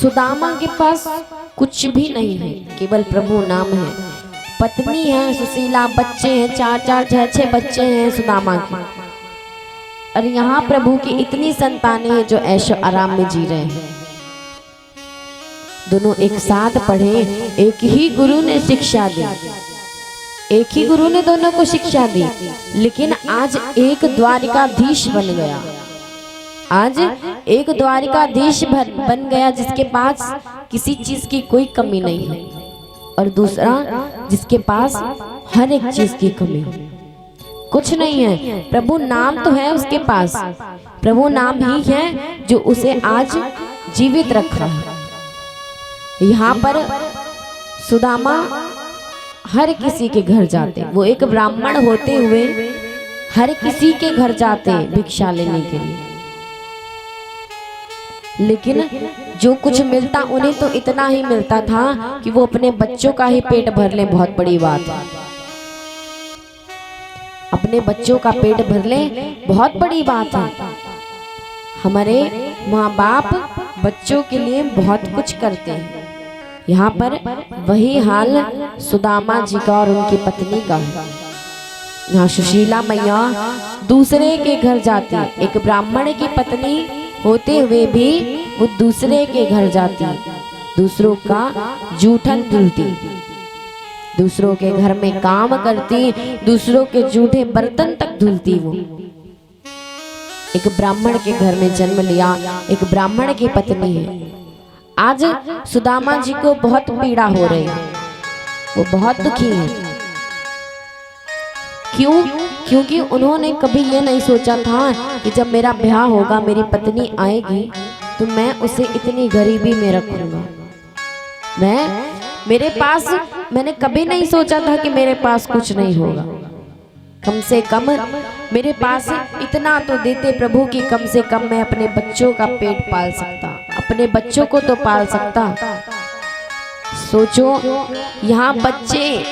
सुदामा के पास कुछ भी नहीं है, केवल प्रभु नाम है। पत्नी है सुशीला, बच्चे हैं, 4 4 6 6 बच्चे हैं सुदामा के। और यहाँ प्रभु की इतनी संतानें हैं जो ऐशो आराम में जी रहे हैं। दोनों एक साथ पढ़े, एक ही गुरु ने शिक्षा दी, एक ही गुरु ने दोनों को शिक्षा दी। लेकिन आज एक द्वारिकाधीश बन गया, आज एक द्वारिकाधीश बन गया जिसके पास किसी चीज की कोई कमी नहीं है, और दूसरा जिसके पास हर एक चीज की कमी है, कुछ नहीं है। प्रभु नाम तो है उसके पास, प्रभु नाम ही है जो उसे आज जीवित रखा है। यहाँ पर सुदामा हर किसी के घर जाते, वो एक ब्राह्मण होते हुए हर किसी के घर जाते भिक्षा लेने के लिए। लेकिन जो कुछ मिलता उन्हें तो इतना ही मिलता था कि वो अपने बच्चों का ही पेट भर ले, बहुत बड़ी बात है। अपने बच्चों का पेट भर ले बहुत बड़ी बात है। हमारे माँ बाप बच्चों के लिए बहुत कुछ करते हैं। यहाँ पर वही हाल सुदामा जी का और उनकी पत्नी का है। यहाँ सुशीला मैया दूसरे के घर जाती, एक ब्राह्मण की पत्नी होते हुए भी वो दूसरे के घर जाती, दूसरों का जूठन धुलती, दूसरों के घर में काम करती, दूसरों के जूठे बर्तन तक धुलती। वो एक ब्राह्मण के घर में जन्म लिया, एक ब्राह्मण की पत्नी है। आज सुदामा जी को बहुत पीड़ा हो रही है, वो बहुत दुखी है। क्यों? क्योंकि उन्होंने कभी ये नहीं सोचा था कि जब मेरा ब्याह होगा, मेरी पत्नी आएगी तो मैं उसे इतनी गरीबी में रखूंगा। मैंने कभी नहीं सोचा था कि मेरे पास कुछ नहीं होगा। कम से कम मेरे पास इतना तो देते प्रभु कि कम से कम मैं अपने बच्चों का पेट पाल सकता, अपने बच्चों को तो पाल सकता। सोचो, यहाँ बच्चे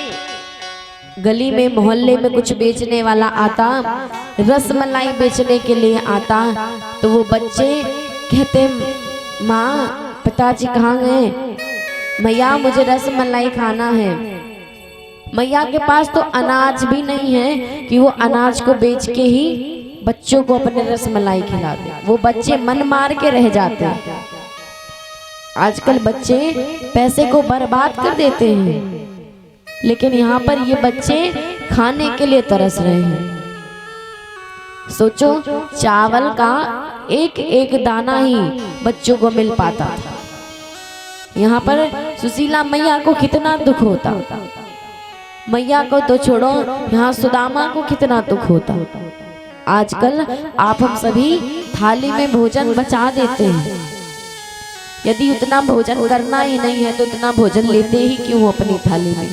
गली में मोहल्ले में कुछ बेचने वाला आता, रसमलाई बेचने के लिए आता, तो वो बच्चे कहते माँ पिताजी कहाँ गए, मैया मुझे रसमलाई खाना है। मैया के पास तो अनाज भी नहीं है कि वो अनाज को बेच के ही बच्चों को अपने रसमलाई खिला दे। वो बच्चे मन मार के रह जाते हैं। आजकल बच्चे पैसे को बर्बाद कर देते हैं, लेकिन यहाँ पर ये बच्चे खाने के लिए तरस रहे हैं। सोचो, चावल का एक एक दाना ही बच्चों को मिल पाता था। यहाँ पर सुशीला मैया को कितना दुख होता, मैया को तो छोड़ो, यहाँ सुदामा को कितना दुख होता। आजकल आप हम सभी थाली में भोजन बचा देते हैं। यदि उतना भोजन करना ही नहीं है तो उतना भोजन लेते ही क्यों अपनी थाली में?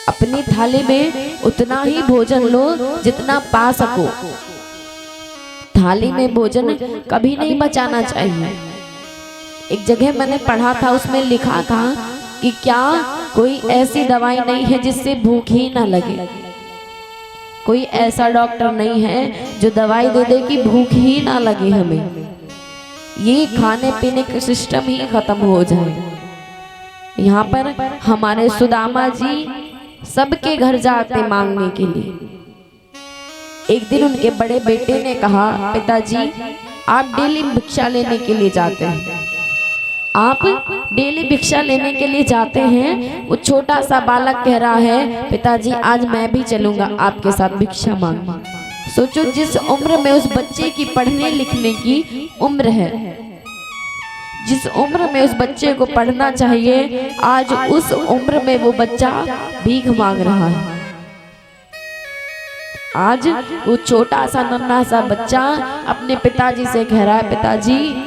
अपनी थाली में उतना ही भोजन लो जितना पा सको। थाली में भोजन कभी नहीं बचाना चाहिए। एक जगह मैंने पढ़ा था, उसमें लिखा था कि क्या कोई ऐसी दवाई नहीं है जिससे भूख ही ना लगे। कोई ऐसा डॉक्टर नहीं है जो दवाई दे दे कि भूख ही ना लगे हमें। ये खाने पीने का सिस्टम ही खत्म हो जाए। यहाँ पर हमारे सुदामा जी सबके घर जाते मांगने के लिए। एक दिन उनके बड़े बेटे ने कहा, पिताजी आप डेली भिक्षा लेने के लिए जाते हैं, आप डेली भिक्षा लेने के लिए जाते हैं। वो छोटा सा बालक कह रहा है, पिताजी आज मैं भी चलूंगा आपके साथ भिक्षा मांगने। सोचो, जिस उम्र में उस बच्चे की पढ़ने लिखने की उम्र है, जिस उम्र में उस बच्चे को पढ़ना चाहिए, आज उस उम्र में वो बच्चा भीख मांग रहा है। आज वो छोटा सा नन्हा सा बच्चा अपने पिताजी से कह रहा है, पिताजी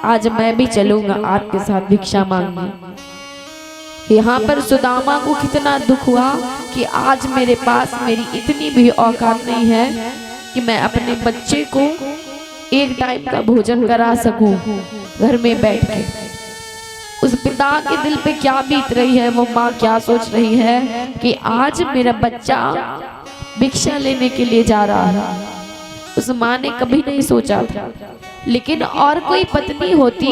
आज मैं भी चलूंगा आपके साथ भिक्षा मांगने। यहाँ पर सुदामा को कितना दुख हुआ कि आज मेरे पास मेरी इतनी भी औकात नहीं है कि मैं अपने बच्चे को एक टाइम का भोजन करा सकूं घर में बैठ के। उस पिता के दिल पे क्या बीत रही है, वो माँ क्या सोच रही है कि आज मेरा बच्चा भिक्षा लेने के लिए जा रहा है। उस माँ ने कभी नहीं सोचा था। लेकिन और कोई पत्नी होती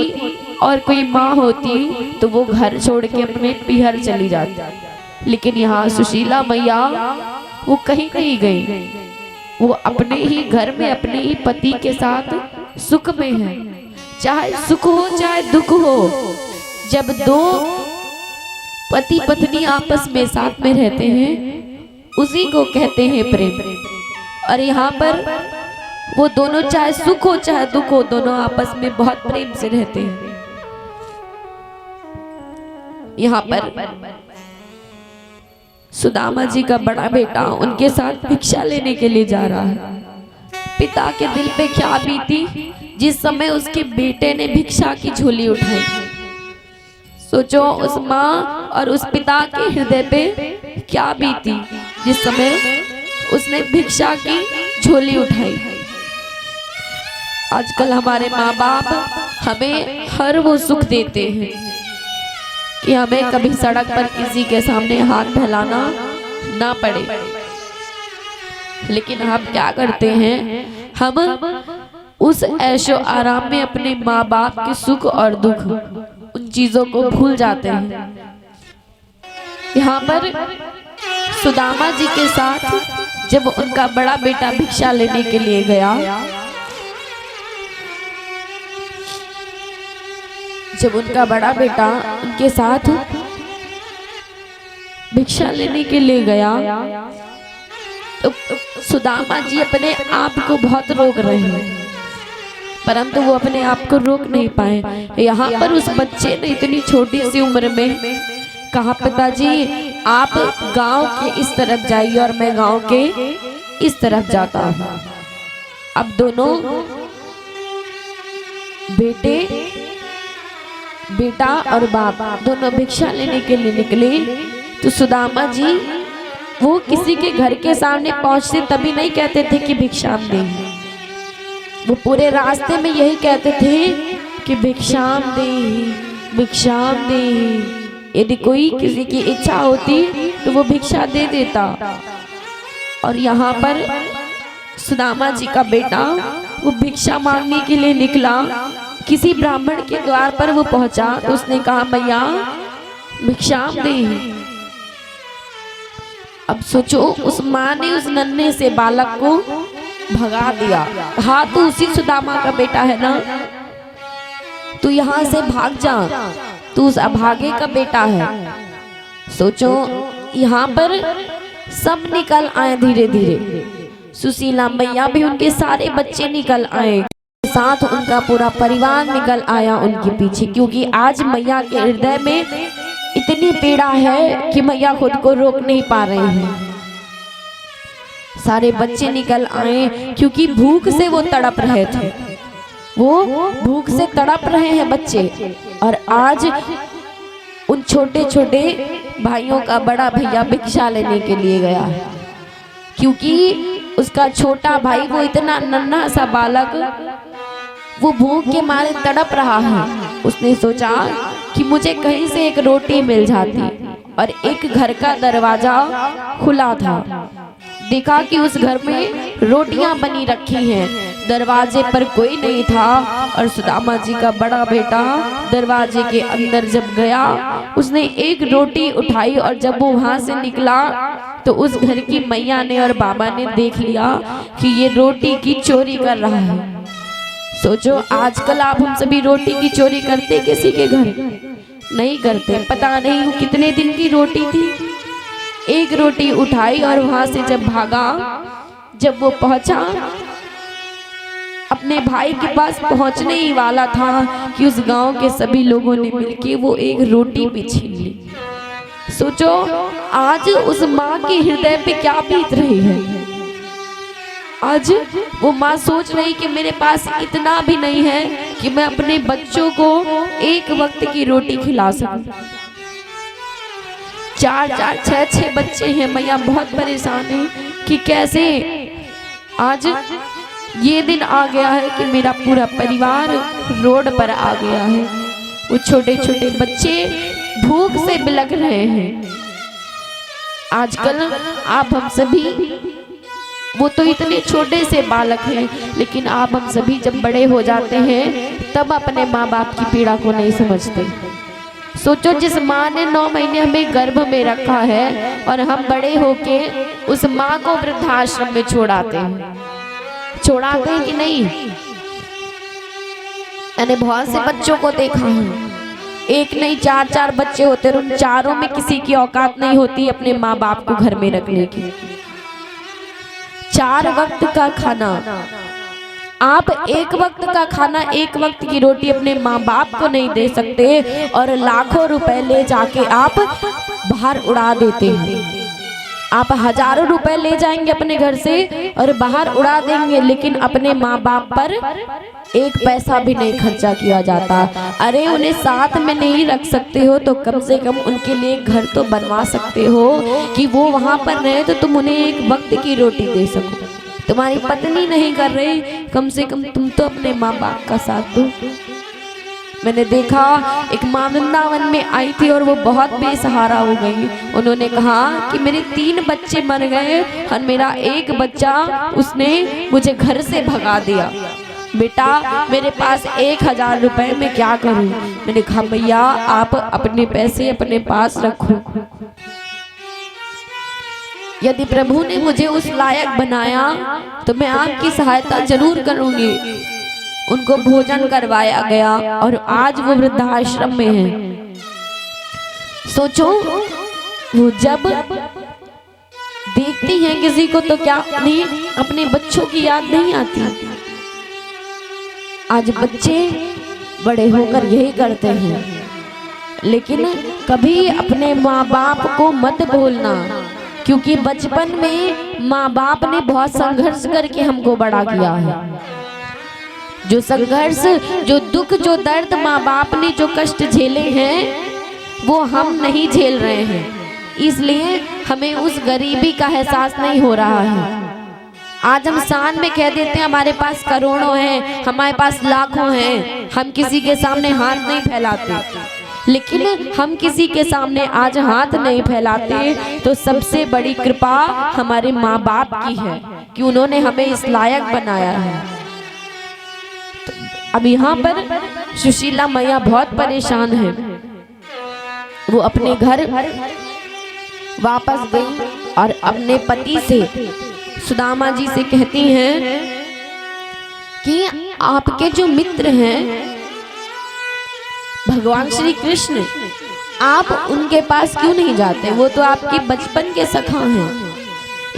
और कोई माँ होती तो वो घर छोड़ के अपने पिहर चली जाती, लेकिन यहाँ सुशीला मैया वो कहीं नहीं गई, वो अपने ही घर में अपने ही पति के साथ सुख में है। चाहे सुख हो चाहे दुख हो, जब दो पति पत्नी आपस में साथ में रहते हैं उसी को कहते हैं प्रेम। और यहाँ पर वो दोनों चाहे सुख हो चाहे दुख हो, दोनों आपस में बहुत प्रेम से रहते हैं। यहाँ पर सुदामा जी का बड़ा बेटा उनके साथ भिक्षा लेने के लिए जा रहा है। पिता के दिल पे क्या बीती जिस समय उसके बेटे ने भिक्षा की झोली उठाई। सोचो उस माँ और उस पिता के हृदय पे क्या बीती जिस समय उसने भिक्षा की झोली उठाई। आजकल हमारे माँ बाप हमें हर वो सुख देते हैं कि हमें कभी सड़क पर किसी के सामने हाथ फैलाना ना पड़े, लेकिन हम क्या करते हैं, हम उस ऐशो आराम में अपने माँ बाप के सुख और दुख उन चीजों को भूल जाते हैं। यहाँ पर सुदामा जी के साथ जब उनका बड़ा बेटा भिक्षा लेने के लिए गया, जब उनका बड़ा बेटा उनके साथ भिक्षा लेने के लिए गया तो सुदामा जी अपने आप को बहुत रोक रहे हैं, परंतु वो अपने आप को रोक नहीं पाए। यहाँ पर उस बच्चे ने इतनी छोटी सी उम्र में कहा, पिताजी आप गांव के इस तरफ जाइए और मैं गांव के इस तरफ जाता हूँ। अब दोनों बेटा और बाप दोनों भिक्षा लेने के लिए निकले। तो सुदामा जी वो किसी के घर के सामने पहुंचते तभी नहीं कहते थे कि भिक्षाम दे, वो पूरे रास्ते में यही कहते थे कि भिक्षाम दे, भिक्षाम दे। यदि कोई किसी की इच्छा होती तो वो भिक्षा दे देता। और यहाँ पर सुदामा जी का बेटा वो भिक्षा मांगने के लिए निकला। किसी ब्राह्मण के द्वार पर वो पहुंचा तो उसने कहा, मैया भिक्षाम दे। अब सोचो उस माँ ने उस नन्हे से बालक को भगा दिया। हाँ तो उसी सुदामा का बेटा है ना, तू यहाँ से भाग जा, तू उस अभागे का बेटा है। सोचो यहाँ पर सब निकल आए धीरे धीरे। सुशीला मैया भी उनके सारे बच्चे निकल आए, साथ उनका पूरा परिवार निकल आया उनके पीछे, क्योंकि आज मैया के हृदय में इतनी पीड़ा है कि मैया खुद को रोक नहीं पा रहे हैं। सारे बच्चे निकल आए क्योंकि भूख से वो तड़प रहे थे, वो भूख से तड़प रहे हैं बच्चे। और आज उन छोटे छोटे भाइयों का बड़ा भैया भिक्षा लेने के लिए गया है, क्योंकि उसका छोटा भाई वो इतना नन्हा सा बालक वो भूख के मारे तड़प रहा है। उसने सोचा कि मुझे कहीं से एक रोटी मिल जाती, और एक घर का दरवाजा खुला था। देखा कि उस घर में रोटियां बनी रखी हैं, दरवाजे पर कोई नहीं था। और सुदामा जी का बड़ा बेटा दरवाजे के अंदर जब गया, उसने एक रोटी उठाई, और जब वो वहां से निकला तो उस घर की मैया ने और बाबा ने देख लिया कि ये रोटी की चोरी कर रहा है। सोचो आजकल आप हम सभी रोटी की चोरी करते किसी के घर? नहीं करते। पता नहीं वो कितने दिन की रोटी थी, एक रोटी उठाई और वहां से जब भागा, जब वो पहुंचा अपने भाई के पास पहुंचने ही वाला था कि उस गांव के सभी लोगों ने मिलकर वो एक रोटी भी छीन ली। सोचो आज उस माँ के हृदय पे क्या बीत रही है। आज वो माँ सोच रही कि मेरे पास इतना भी नहीं है कि मैं अपने बच्चों को एक वक्त की रोटी खिला सकूं। 4-4, 6-6 बच्चे हैं। मैया बहुत परेशान है कि कैसे आज ये दिन आ गया है कि मेरा पूरा परिवार रोड पर आ गया है। वो छोटे छोटे बच्चे भूख से बिलख रहे हैं। आजकल आप हम सभी, वो तो इतने छोटे से बालक हैं, लेकिन आप हम सभी जब बड़े हो जाते हैं तब अपने माँ बाप की पीड़ा को नहीं समझते। सोचो, जिस माँ ने 9 महीने हमें गर्भ में रखा है और हम बड़े होके उस माँ को वृद्धाश्रम में छोड़ाते हैं कि नहीं। मैंने बहुत से बच्चों को देखा है, एक नहीं 4-4 बच्चे होते, उन चारों में किसी की औकात नहीं होती अपने माँ बाप को घर में रखने की। 4 वक्त का खाना, आप एक वक्त का खाना, एक वक्त की रोटी अपने माँ बाप को नहीं दे सकते और लाखों रुपए ले जाके आप बाहर उड़ा देते हैं। आप हजारों रुपए ले जाएंगे अपने घर से और बाहर उड़ा देंगे, लेकिन अपने माँ बाप पर एक पैसा भी नहीं खर्चा किया जाता। अरे उन्हें साथ में नहीं रख सकते हो तो कम से कम उनके लिए घर तो बनवा सकते हो कि वो वहां पर रहे तो तुम उन्हें एक वक्त की रोटी दे सको। तुम्हारी पत्नी नहीं कर रही, कम से कम तुम तो अपने माँ बाप का साथ दो। मैंने देखा, एक माँ वृंदावन में आई थी और वो बहुत बेसहारा हो गई। उन्होंने कहा कि मेरे 3 बच्चे मर गए और मेरा एक बच्चा उसने मुझे घर से भगा दिया। बेटा, मेरे पास 1000 रुपए मैं क्या करूं? मैंने कहा भैया आप अपने पैसे अपने पास रखो, यदि प्रभु ने मुझे उस लायक बनाया तो मैं आपकी सहायता जरूर करूंगी। उनको भोजन करवाया गया और आज वो वृद्धाश्रम में है। सोचो, वो जब देखती हैं किसी को तो क्या अपने बच्चों की याद नहीं आती। आज बच्चे बड़े होकर यही करते हैं, लेकिन कभी अपने माँ बाप को मत भूलना, क्योंकि बचपन में माँ बाप ने बहुत संघर्ष करके हमको बड़ा किया है। जो संघर्ष, जो दुख, जो दर्द माँ बाप ने जो कष्ट झेले हैं वो हम नहीं झेल रहे हैं, इसलिए हमें उस गरीबी का एहसास नहीं हो रहा है। आज हम शान में कह देते हैं हमारे पास करोड़ों हैं, हमारे पास लाखों हैं, हम किसी के सामने हाथ नहीं फैलाते। लेकिन हम किसी के सामने आज हाथ नहीं फैलाते तो सबसे बड़ी कृपा हमारे माँ बाप की है कि उन्होंने हमें इस लायक बनाया है। तो अब यहाँ पर सुशीला मैया बहुत परेशान है। वो अपने घर वापस गई और अपने पति से, सुदामा जी से कहती हैं कि आपके जो मित्र हैं भगवान श्री कृष्ण, आप उनके पास क्यों नहीं जाते? वो तो आपके बचपन के सखा हैं।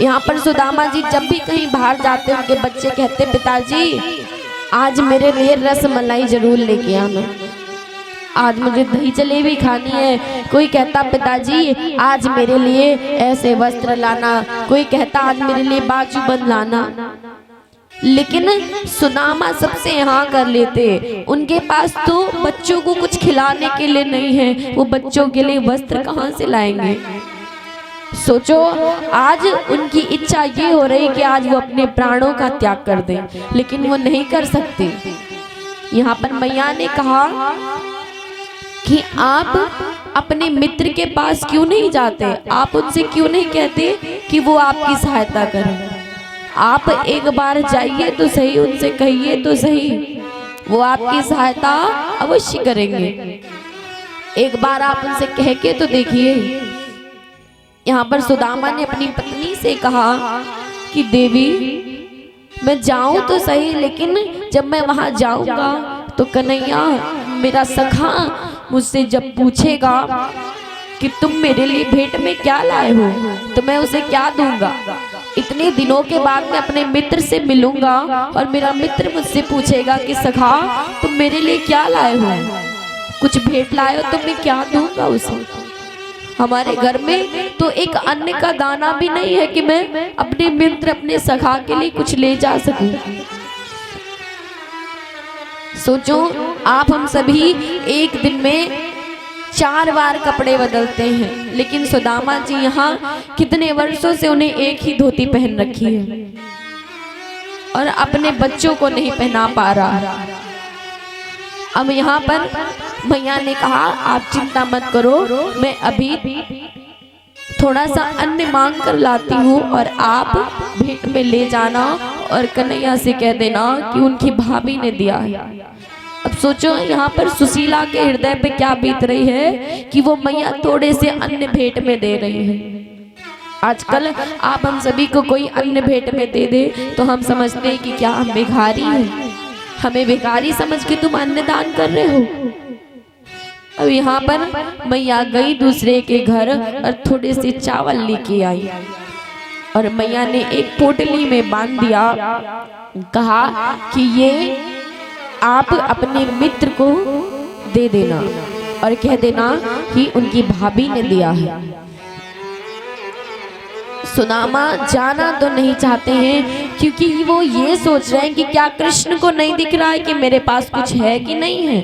यहाँ पर सुदामा जी जब भी कहीं बाहर जाते उनके बच्चे कहते पिताजी आज मेरे लिए रस मलाई जरूर लेके आना, आज मुझे दही जलेबी खानी है। कोई कहता पिताजी आज मेरे लिए ऐसे वस्त्र लाना, कोई कहता आज मेरे लिए बाजूबंद लाना। लेकिन सुदामा सबसे यहाँ कर लेते। उनके पास तो बच्चों को कुछ खिलाने के लिए नहीं है, वो बच्चों के लिए वस्त्र कहाँ से लाएंगे? सोचो, आज उनकी इच्छा ये हो रही कि आज वो अपने प्राणों का त्याग कर दें, लेकिन वो नहीं कर सकते। यहाँ पर मैया ने कहा कि आप अपने मित्र के पास क्यों नहीं जाते? आप उनसे क्यों नहीं कहते कि वो आपकी सहायता करें? आप एक बार जाइए तो सही, उनसे कहिए तो सही, वो आपकी सहायता अवश्य करेंगे। एक बार आप उनसे कह के तो देखिए। यहाँ पर सुदामा ने अपनी पत्नी से कहा कि देवी मैं जाऊं तो सही, लेकिन जब मैं वहां जाऊंगा तो कन्हैया मेरा सखा मुझसे जब पूछेगा कि तुम मेरे लिए भेंट में क्या लाए हो तो मैं उसे क्या दूंगा? इतने दिनों के बाद मैं अपने मित्र से मिलूंगा और मेरा मित्र मुझसे पूछेगा कि सखा तुम मेरे लिए क्या लाए हो, कुछ भेंट लाए हो तो मैं क्या दूंगा उसे? हमारे घर में तो एक अन्न का दाना भी नहीं है कि मैं अपने मित्र, अपने सखा के लिए कुछ ले जा सकूं। सोचो, आप हम सभी एक दिन में 4 बार कपड़े बदलते हैं, लेकिन सुदामा जी यहाँ कितने वर्षों से उन्हें एक ही धोती पहन रखी है और अपने बच्चों को नहीं पहना पा रहा। अब यहाँ पर मैया ने कहा आप चिंता मत करो, मैं अभी थोड़ा सा अन्न मांग कर लाती हूँ और आप भेंट में ले जाना और कन्हैया से कह देना कि उनकी भाभी ने दिया है। अब सोचो यहाँ पर सुशीला के हृदय पे क्या बीत रही है कि वो मैया थोड़े से अन्न भेंट में दे रही है। आजकल आप हम सभी को कोई अन्न भेंट में दे दे तो हम समझते हैं कि क्या हम भिखारी हैं, हमें भिखारी समझ के तुम अन्न दान कर रहे हो। अब यहाँ पर मैया गई दूसरे के घर और थोड़े से चावल लेके आई और मैया ने एक पोटली में बांध दिया, कहा कि ये आप अपने मित्र को दे देना और कह देना कि उनकी भाभी ने दिया है। सुदामा जाना तो नहीं चाहते हैं क्योंकि वो ये सोच रहे हैं कि क्या कृष्ण को नहीं दिख रहा है कि मेरे पास कुछ है कि नहीं है,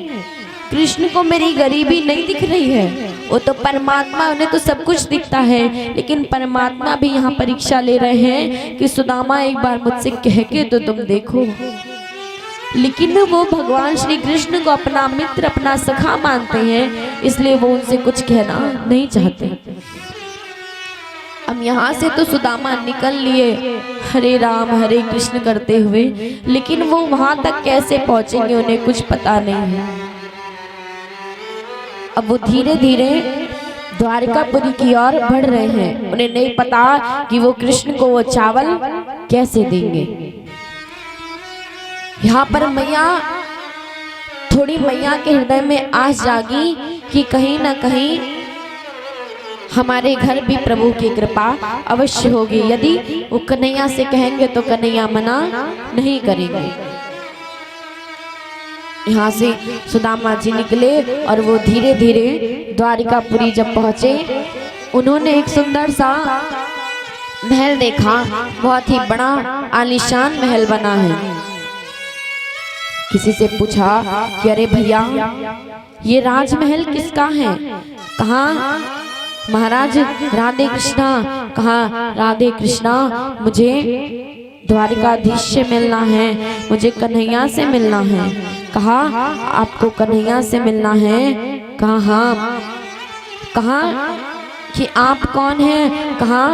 कृष्ण को मेरी गरीबी नहीं दिख रही है। वो तो परमात्मा, उन्हें तो सब कुछ दिखता है, लेकिन परमात्मा भी यहाँ परीक्षा ले रहे हैं कि सुदामा एक बार मुझसे कह के तो तुम देखो। लेकिन वो भगवान श्री कृष्ण को अपना मित्र, अपना सखा मानते हैं, इसलिए वो उनसे कुछ कहना नहीं चाहते। अब यहाँ से तो सुदामा निकल लिए हरे राम हरे कृष्ण करते हुए, लेकिन वो वहां तक कैसे पहुंचेंगे उन्हें कुछ पता नहीं है। अब वो धीरे धीरे द्वारकापुरी की ओर बढ़ रहे हैं, उन्हें नहीं पता कि वो कृष्ण को वो चावल कैसे देंगे। यहाँ पर मैया थोड़ी मैया के हृदय में आस जागी कि कहीं ना कहीं हमारे घर भी प्रभु की कृपा अवश्य होगी। यदि वो कन्हैया से कहेंगे तो कन्हैया मना नहीं करेंगे। यहाँ से सुदामा जी निकले और वो धीरे धीरे द्वारिकापुरी जब पहुंचे, उन्होंने एक सुंदर सा महल देखा, बहुत ही बड़ा आलीशान महल बना है। किसी से पूछा कि अरे भैया ये राजमहल किसका है? कहा महाराज राधे कृष्णा। कहा राधे कृष्णा मुझे द्वारिकाधीश से मिलना है, मुझे कन्हैया से मिलना है। कहा आपको कन्हैया से मिलना है? कहा हाँ। कहा कि आप कौन हैं? कहा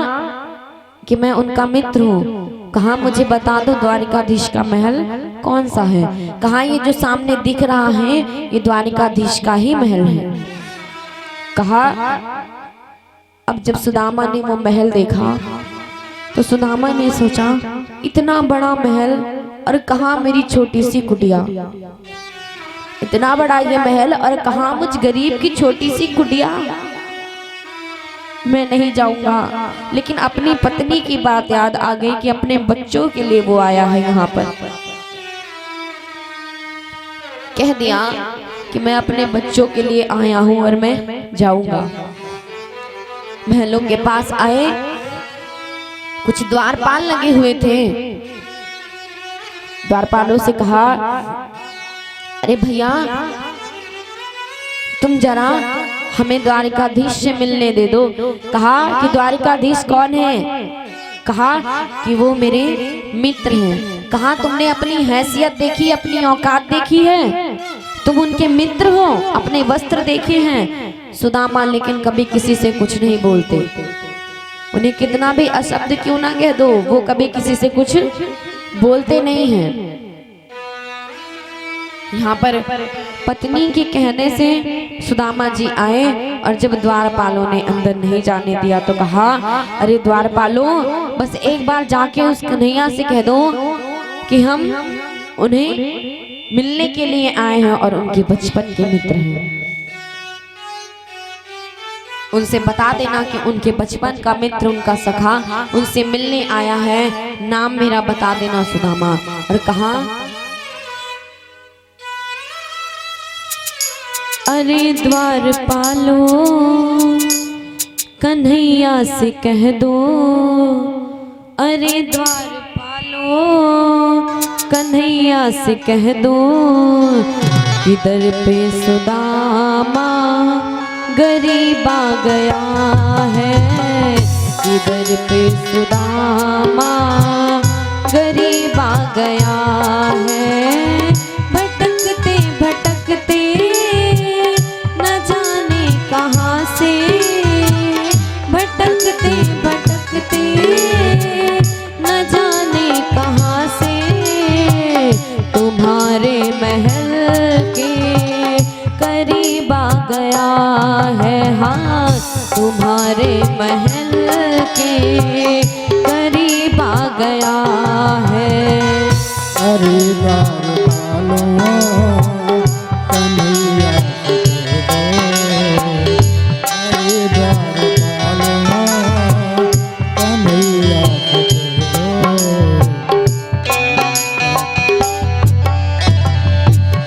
कि मैं उनका मित्र हूँ। कहा मुझे बता दो द्वारिकाधीश का महल कौन सा है? कहा ये जो सामने दिख रहा है ये द्वारिकाधीश का ही महल है। कहा अब जब सुदामा ने वो महल देखा तो सुदामा ने सोचा इतना बड़ा महल और कहाँ मेरी छोटी सी कुटिया, इतना बड़ा ये महल और कहाँ मुझ गरीब की छोटी सी कुटिया। मैं नहीं जाऊंगा। लेकिन अपनी पत्नी की बात याद आ गई कि अपने बच्चों के लिए वो आया है यहाँ पर। कह दिया कि मैं अपने बच्चों के लिए आया हूं और मैं जाऊंगा। महलों के पास आए, कुछ द्वारपाल लगे हुए थे। द्वारपालों से कहा अरे भैया तुम जरा हमें द्वारिकाधीश से मिलने दे दो। कहा कि द्वारिकाधीश कौन है? कहा कि वो मेरे मित्र हैं। कहा तुमने अपनी हैसियत देखी, अपनी औकात देखी है? तुम उनके मित्र हो, अपने वस्त्र देखे हैं? सुदामा लेकिन कभी किसी से कुछ नहीं बोलते। उन्हें कितना भी अशब्द क्यों ना कह दो, वो कभी किसी से कुछ बोलते नहीं हैं। यहाँ पर पत्नी के कहने से सुदामा जी आए और जब द्वारपालों ने अंदर नहीं जाने दिया तो कहा अरे द्वारपालों बस एक बार जाके उस कन्हैया से कह दो कि हम उन्हें मिलने के लिए आए हैं और उनके बचपन के मित्र हैं। उनसे बता देना कि उनके बचपन का मित्र, उनका सखा उनसे मिलने आया है, नाम मेरा बता देना सुदामा। और कहा अरे द्वारपालो कन्हैया से कह दो, अरे द्वारपालो कन्हैया से कह दो किधर पे सुदामा गरीब आ गया है, किधर पे सुदामा गरीब आ गया है। भटकते भटकते न जाने कहाँ से, भटकते भटकते न जाने कहाँ से तुम्हारे महल के गया है। अरे द्वार पालो कन्हैया अरे द्वार पालो कन्हैया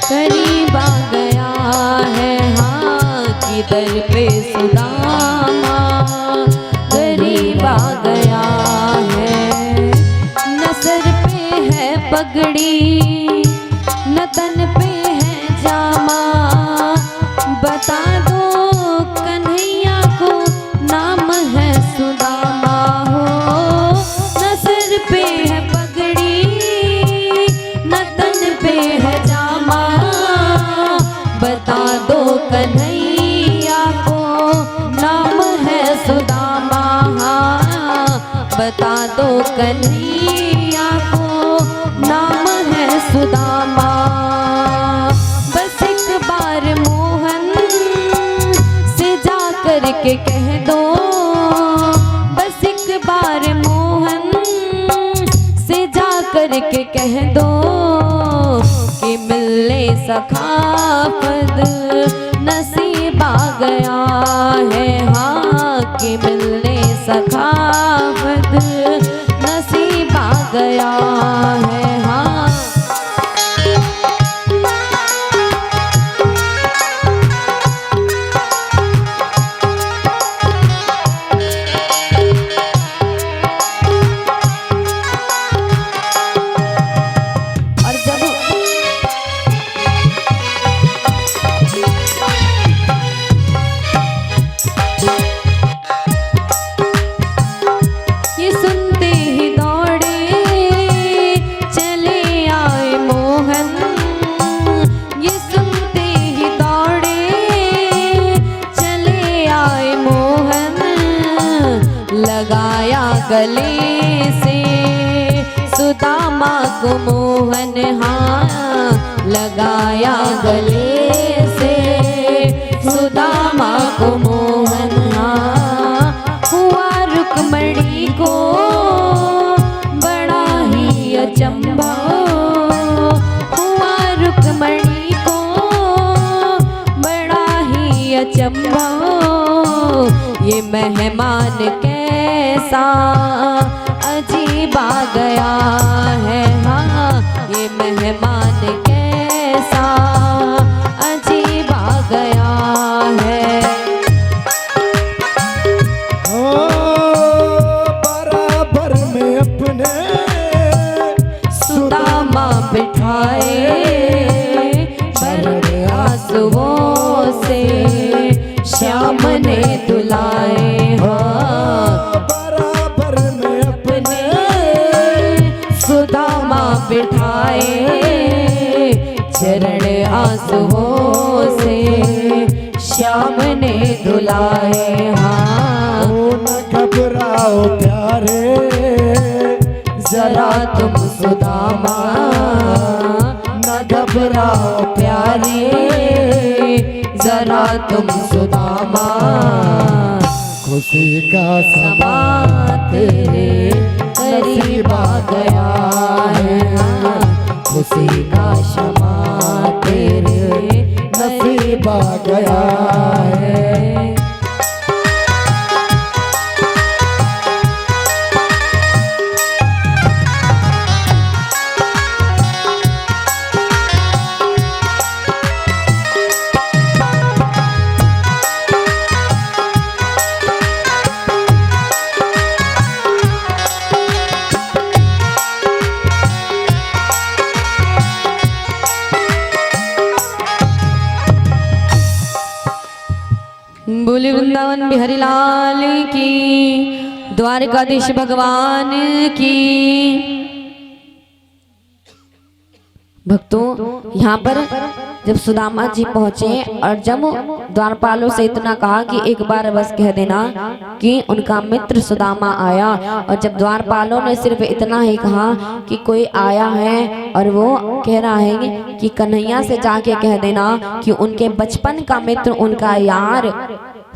करीब आ गया है हाँ की दर पे सुदामा, करीब आ गया है। न सर पे है पगड़ी न तन पे है जामा, बता दो कन्हैया को नाम है सुदामा हो। न सर पे है पगड़ी न तन पे है जामा, बता दो कन्हैया को नाम है सुदामा। बता दो कन्हैया को नाम है सुदामा। बस एक बार मोहन से जा कर के कह दो, बस एक बार मोहन से जा कर के कह दो कि मिलने सखाफत नसीब आ गया है हाँ कि मिलने सखाफत नसीब आ गया है हाँ। और जब ये सुनते ही दौड़े चले आए मोहन, ये सुनते ही दौड़े चले आए मोहन। लगाया गले से सुदामा को मोहन हाँ, लगाया गले से सुदामा को मोहन हाँ। हुआ रुक्मणी को बड़ा ही अचंभा, हुआ रुक्मणी को बड़ा ही अचंभा। ये मेहमान कैसा अजीब आ गया है हाँ, ये मेहमान कैसा अजीब आ गया है। बराबर में अपने सुदामा बिठाए, भरे आंसुओं से श्याम ने दुलाए हाँ। बराबर में अपने सुदामा बिठाए, चरण आंसुओं से श्याम ने दुलाए हाँ। न घबराओ प्यारे जरा तुम सुदामा, न घबराओ प्यारे जरा तुम सुदामा। खुशी का समा तेरे करीब आ गया है, खुशी का क्षमा तेरे नसीब आ गया है। बोले वृंदावन बिहारी लाल की, द्वारकाधीश भगवान की। भक्तों यहाँ पर जब सुदामा जी पहुंचे और जब द्वारपालों से इतना कहा कि एक बार बस कह देना कि उनका मित्र सुदामा आया, और जब द्वारपालों ने सिर्फ इतना ही कहा कि कोई आया है और वो कह रहा है कि कन्हैया से जाके कह देना कि उनके बचपन का मित्र उनका यार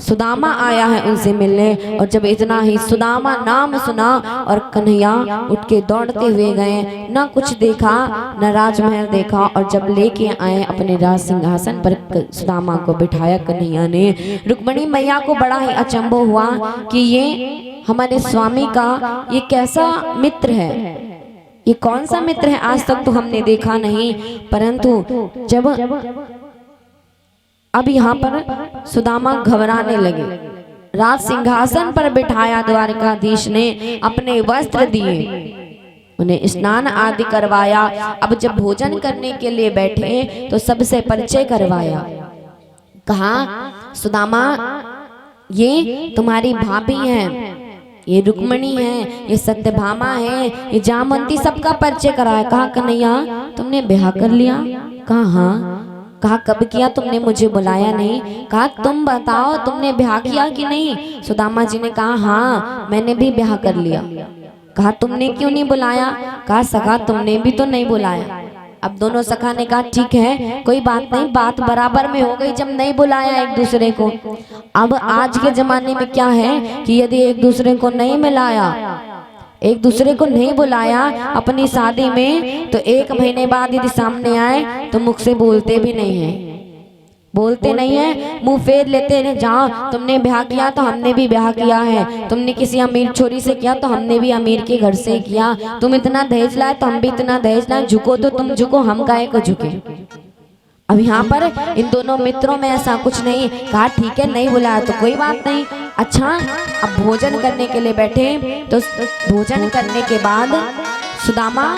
सुदामा आया है उनसे मिलने। और जब इतना ही सुदामा नाम सुना और कन्हैया उठ के दौड़ते हुए गए, ना कुछ देखा न राजमहल देखा। और जब लेके आए अपने राज सिंहासन पर सुदामा को बिठाया कन्हैया ने, रुक्मिणी मैया को बड़ा ही अचंभव हुआ कि ये हमारे स्वामी का ये कैसा मित्र है, ये कौन सा मित्र है, आज तक तो हमने देखा नहीं। परंतु जब अब यहाँ पर सुदामा घबराने लगे, राज सिंहासन पर बिठाया द्वारकाधीश ने, अपने वस्त्र दिए, उन्हें स्नान आदि करवाया। अब जब भोजन करने के लिए बैठे तो सबसे परिचय करवाया। कहा सुदामा ये तुम्हारी भाभी हैं, ये रुक्मिणी है, ये सत्यभामा है, ये जामवंती, सबका परिचय कराया। कहा कन्हैया तुमने ब्याह कर लिया? कहा हाँ। कहा कब किया, तुमने मुझे बुलाया नहीं। कहा तुम बताओ तुमने ब्याह किया कि नहीं? सुदामा जी ने कहा हाँ मैंने भी ब्याह कर लिया। कहा तुमने क्यों नहीं बुलाया? कहा सखा तुमने भी तो नहीं बुलाया। अब दोनों सखा ने कहा ठीक है कोई बात नहीं, बात बराबर में हो गई जब नहीं बुलाया एक दूसरे को। अब आज के जमाने में क्या है कि यदि एक दूसरे को नहीं मिलाया, एक दूसरे को नहीं बुलाया अपनी शादी में, तो 1 महीने बाद यदि सामने आए तो मुख से बोलते भी नहीं है, बोलते नहीं है, मुंह फेर लेते हैं। जाओ तुमने ब्याह किया तो हमने भी ब्याह किया है, तुमने किसी अमीर छोरी से किया तो हमने भी अमीर के घर से किया, तुम इतना दहेज लाए तो हम भी इतना दहेज लाए, झुको तो तुम झुको, हम काहे को झुके। अब यहाँ पर इन दोनों मित्रों में ऐसा कुछ नहीं। कहा ठीक है नहीं बुलाया तो कोई बात नहीं। अच्छा अब भोजन करने के लिए बैठे तो भोजन करने के बाद सुदामा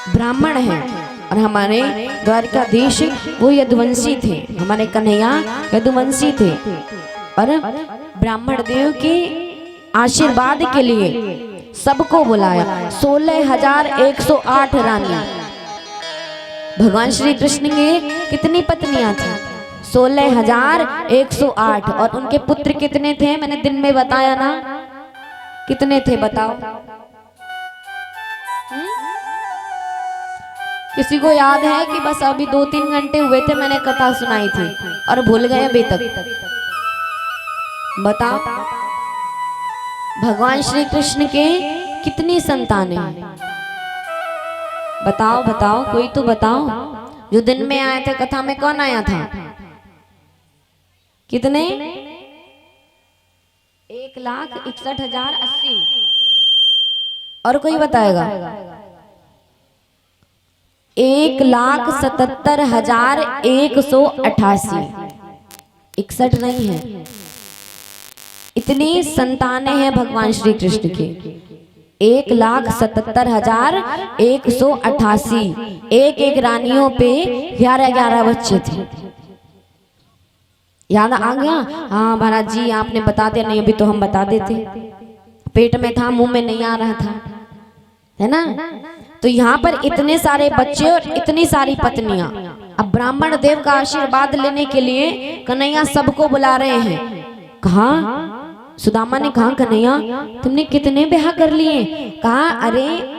ब्राह्मण हैं और हमारे द्वारकाधीश वो यदुवंशी थे, हमारे कन्हैया यदुवंशी थे। और ब्राह्मण देव के आशीर्वाद के लिए सबको बुलाया। 16,108 रानी। भगवान श्री कृष्ण के कितनी पत्नियां थी? 16,108। और उनके पुत्र कितने थे? मैंने दिन में बताया ना, कितने थे बताओ? किसी को याद है कि बस अभी 2-3 घंटे हुए थे मैंने कथा सुनाई थी और भूल गए अभी तक? बताओ भगवान श्री कृष्ण के कितनी संतानें हैं? बताओ बताओ, कोई तो बताओ। जो दिन में आए थे कथा में कौन आया था? कितने? 1,61,080। और कोई बताएगा? 1,77,188। 61 नहीं है, इतनी संतानें हैं भगवान श्री कृष्ण के। 1,77,188। एक रानियों पे 11 बच्चे थे। याद आ गया? हाँ महाराज जी आपने बता दिया, नहीं अभी तो हम बता देते, पेट में था मुंह में नहीं आ रहा था, है ना। तो यहाँ पर इतने सारे बच्चे और इतनी सारी पत्नियां। अब ब्राह्मण देव का आशीर्वाद लेने के लिए कन्हैया सबको बुला रहे हैं। कहा सुदामा ने कहा कन्हैया तुमने कितने ब्याह कर लिए? कहा अरे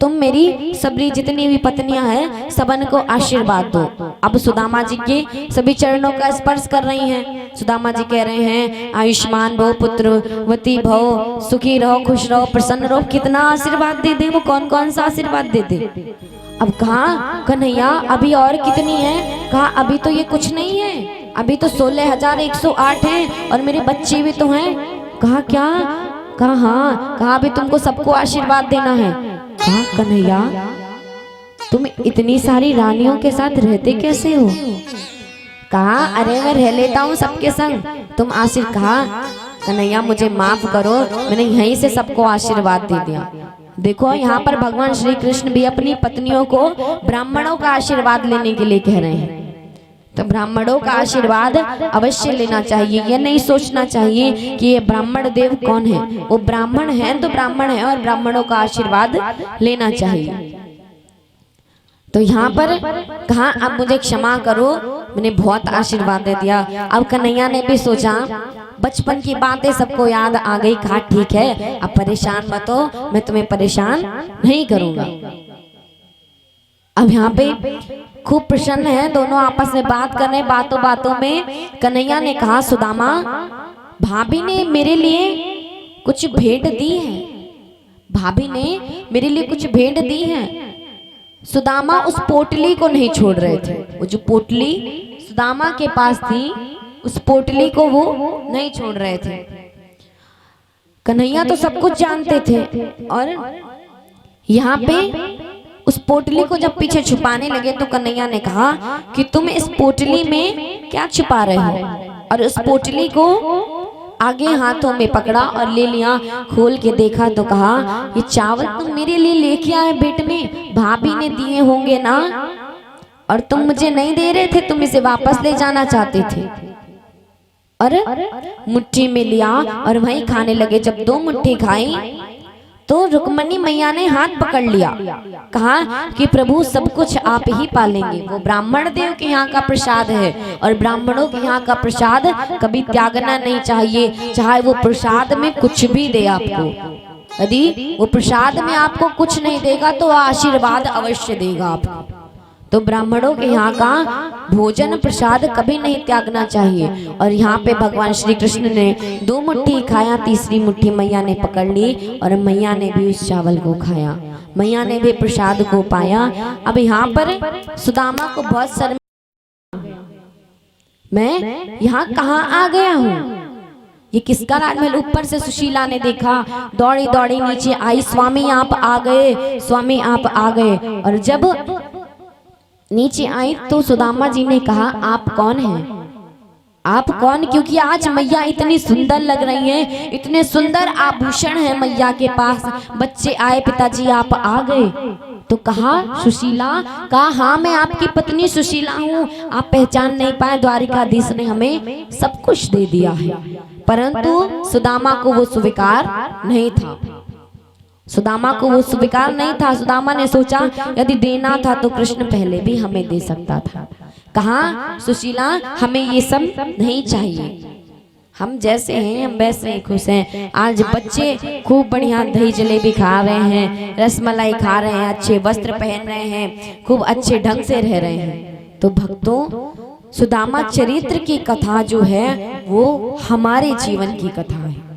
तुम मेरी सबरी जितनी भी पत्नियां हैं सबन को आशीर्वाद दो। अब सुदामा जी के सभी चरणों का स्पर्श कर रही हैं। सुदामा जी कह रहे हैं आयुष्मान भव पुत्रवती भव, सुखी रहो, खुश रहो, प्रसन्न रहो। कितना आशीर्वाद दे दे, वो कौन कौन सा आशीर्वाद दे दे। अब कहा कन्हैया अभी और कितनी है? कहा अभी तो ये कुछ नहीं है, अभी तो 16,108 हैं और मेरे बच्चे भी तो हैं। कहा क्या? कहा हाँ। कहा अभी तुमको सबको आशीर्वाद देना है। कहा कन्हैया तुम इतनी सारी रानियों के साथ रहते कैसे हो? कहा अरे मैं रह लेता हूँ सबके संग, तुम आशीर्वाद। कहा कन्हैया मुझे माफ करो, मैंने यहीं से सबको आशीर्वाद दे दिया। देखो यहाँ पर भगवान श्री कृष्ण भी अपनी पत्नियों को ब्राह्मणों का आशीर्वाद लेने के लिए कह रहे हैं। तो ब्राह्मणों का आशीर्वाद अवश्य लेना चाहिए। ये नहीं सोचना चाहिए कि ये ब्राह्मण देव कौन है, वो ब्राह्मण है तो ब्राह्मण है और ब्राह्मणों का आशीर्वाद लेना चाहिए। तो यहाँ पर कहा अब मुझे क्षमा करो, मैंने बहुत आशीर्वाद दे दिया। अब कन्हैया ने भी सोचा बचपन की बातें सबको याद आ गई। कहा ठीक है अब परेशान मत हो, मैं तुम्हें परेशान नहीं करूंगा। अब यहाँ पे खूब प्रसन्न हैं, दोनों आपस में बात कर रहे हैं। बातों बातों में कन्हैया ने कहा, सुदामा भाभी ने मेरे लिए कुछ भेंट दी है, भाभी ने मेरे लिए कुछ भेंट दी है। सुदामा उस पोटली को नहीं छोड़ रहे थे, वो जो पोटली सुदामा के पास थी उस पोटली को वो नहीं छोड़ रहे थे। कन्हैया तो सब कुछ जानते थे और यहाँ पे उस पोटली को जब पीछे छुपाने लगे तो कन्हैया ने कहा कि तुम इस पोटली में क्या छुपा रहे हो, और उस पोटली को आगे हाथों में पकड़ा और ले लिया। खोल के देखा तो कहा, ये चावल तुम मेरे लिए लेके आए बेट में, भाभी ने दिए होंगे ना, और तुम मुझे नहीं दे रहे थे, तुम इसे वापस ले जाना चाहते थे। और मुट्ठी में लिया और वहीं खाने लगे। जब 2 मुट्ठी खाई तो रुक्मणी मैया ने हाथ पकड़ लिया, कहा कि प्रभु सब कुछ आप ही पालेंगे। वो ब्राह्मण देव के यहाँ का प्रसाद है और ब्राह्मणों के यहाँ का प्रसाद कभी त्यागना नहीं चाहिए, चाहे वो प्रसाद में कुछ भी दे आपको। यदि वो प्रसाद में आपको कुछ नहीं देगा तो आशीर्वाद अवश्य देगा आपको। तो ब्राह्मणों के यहाँ का भोजन प्रसाद कभी नहीं त्यागना चाहिए। और यहाँ पे भगवान श्री कृष्ण ने 2 मुट्ठी खाया, तीसरी मुट्ठी मैया ने पकड़ ली और मैया ने भी उस चावल को खाया, मैया ने भी प्रसाद को पाया। अब यहाँ पर सुदामा को बहुत शर्म, मैं यहाँ कहाँ आ गया हूँ, ये किसका राजमहल। ऊपर से सुशीला ने देखा, दौड़ी दौड़ी नीचे आई, स्वामी आप आ गए, स्वामी आप आ गए। और जब नीचे आई तो सुदामा जी ने कहा, आप कौन हैं, आप कौन, क्योंकि आज मैया इतनी सुंदर लग रही हैं, इतने सुंदर आभूषण हैं मैया के पास। बच्चे आए, पिताजी आप आ गए। तो कहा सुशीला, कहा हाँ मैं आपकी पत्नी सुशीला हूँ, आप पहचान नहीं पाए, द्वारिकाधीश ने हमें सब कुछ दे दिया है। परंतु सुदामा को वो स्वीकार नहीं था, सुदामा को वो स्वीकार नहीं था। सुदामा ने सोचा यदि देना था तो कृष्ण पहले भी हमें दे सकता था। कहा सुशीला हमें ये सब नहीं चाहिए, हम जैसे हैं हम वैसे ही खुश हैं। आज बच्चे खूब बढ़िया दही जलेबी खा रहे हैं, रसमलाई खा रहे हैं, अच्छे वस्त्र पहन रहे हैं, खूब अच्छे ढंग से रह रहे हैं। तो भक्तों, सुदामा चरित्र की कथा जो है वो हमारे जीवन की कथा है।